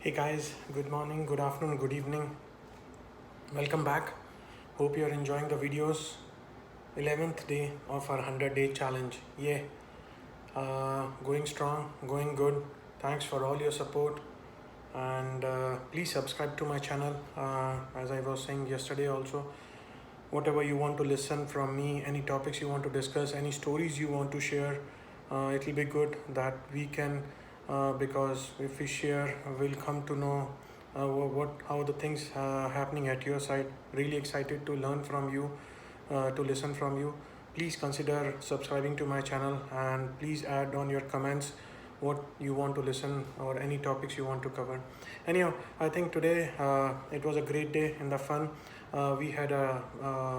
Hey guys, good morning, good afternoon, good evening. Welcome back. Hope you're enjoying the videos. 11th day of our 100-day challenge. Yeah, going strong, going good. Thanks for all your support. And please subscribe to my channel. As I was saying yesterday, also, whatever you want to listen from me, any topics you want to discuss, any stories you want to share, it'll be good that we can, because if we share, we'll come to know what how the things happening at your side. Really excited to learn from you, to listen from you. Please consider subscribing to my channel and please add on your comments what you want to listen or any topics you want to cover. Anyhow, I think today it was a great day in the fun. We had a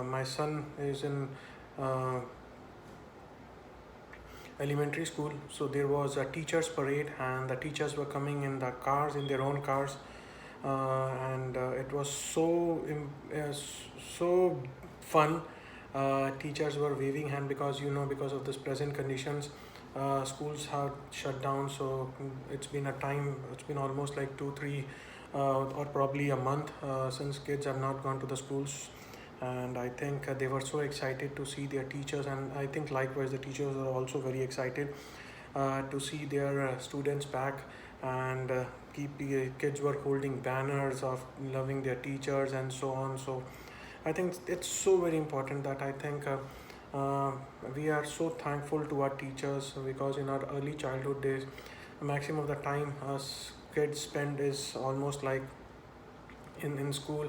my son is in uh, elementary school, so there was a teachers parade and the teachers were coming in the cars, in their own cars, and it was so fun. Teachers were waving hand because because of this present conditions, schools have shut down. So it's been a time, it's been almost like 2 3 or probably a month since kids have not gone to the schools. And I think they were so excited to see their teachers, and I think likewise the teachers are also very excited to see their students back. And keep the kids were holding banners of loving their teachers and so on. So I think it's so very important that I think uh, we are so thankful to our teachers, because in our early childhood days, maximum of the time us kids spend is almost like in school.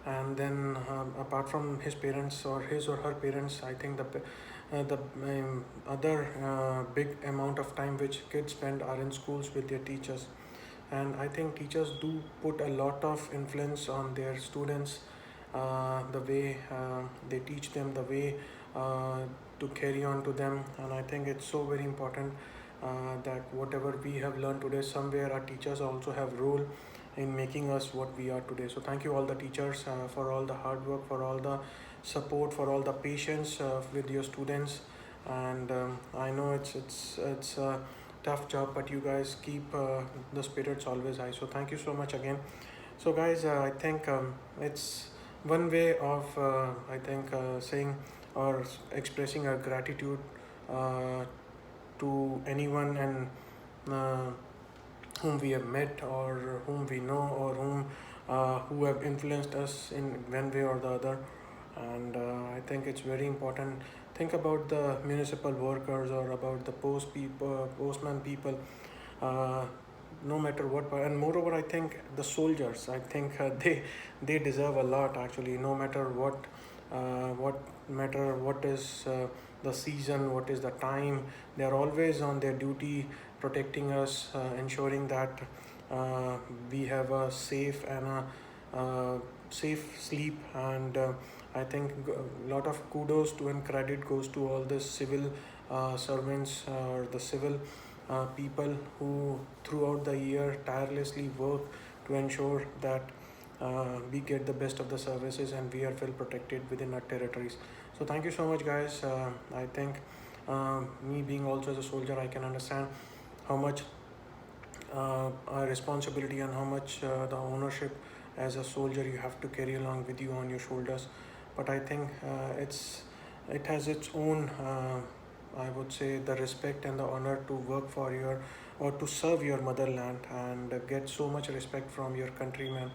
And then apart from his parents or his or her parents, I think the other big amount of time which kids spend are in schools with their teachers. And I think teachers do put a lot of influence on their students, the way they teach them, the way uh, to carry on to them. And I think it's so very important that whatever we have learned today, somewhere our teachers also have role in making us what we are today. So thank you all the teachers for all the hard work, for all the support, for all the patience with your students. And I know it's a tough job, but you guys keep the spirits always high. So thank you so much again. So guys, I think it's one way of I think saying or expressing our gratitude uh, to anyone and uh, whom we have met or whom we know or who have influenced us in one way or the other. And I think it's very important. Think about the municipal workers or about the postman people. Uh, no matter what, and moreover, I think the soldiers. I think they deserve a lot actually. No matter what matter what is the season, what is the time, they are always on their duty, protecting us, ensuring that we have a safe and a safe sleep. And I think a lot of kudos to and credit goes to all the civil servants or the civil people who throughout the year tirelessly work to ensure that we get the best of the services and we are well protected within our territories. So thank you so much guys. I think me being also as a soldier, I can understand how much responsibility and how much the ownership as a soldier you have to carry along with you on your shoulders. But I think it has its own I would say the respect and the honor to work for your or to serve your motherland and get so much respect from your countrymen.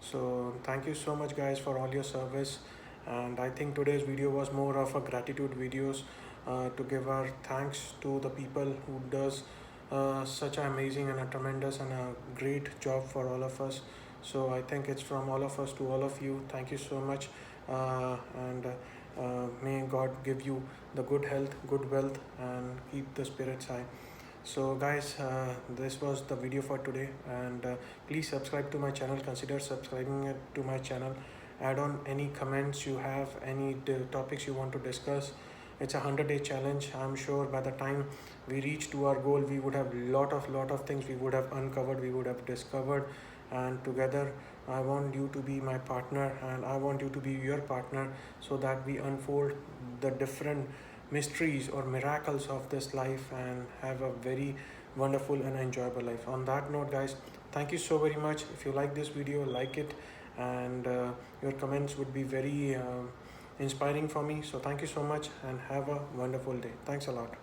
So thank you so much guys for all your service. And I think today's video was more of a gratitude videos, to give our thanks to the people who does such an amazing and a tremendous and a great job for all of us. So I think it's from all of us to all of you. Thank you so much. And may God give you the good health, good wealth, and keep the spirits high. So guys, this was the video for today. And please subscribe to my channel, consider subscribing it to my channel. Add on any comments you have, any topics you want to discuss. It's a 100-day challenge. I'm sure by the time we reach to our goal, we would have lot of things we would have uncovered, we would have discovered. And together I want you to be my partner and I want you to be your partner, so that we unfold the different mysteries or miracles of this life and have a very wonderful and enjoyable life. On that note guys, Thank you so very much. If you like this video, like it, and your comments would be very inspiring for me. So thank you so much and have a wonderful day. Thanks a lot.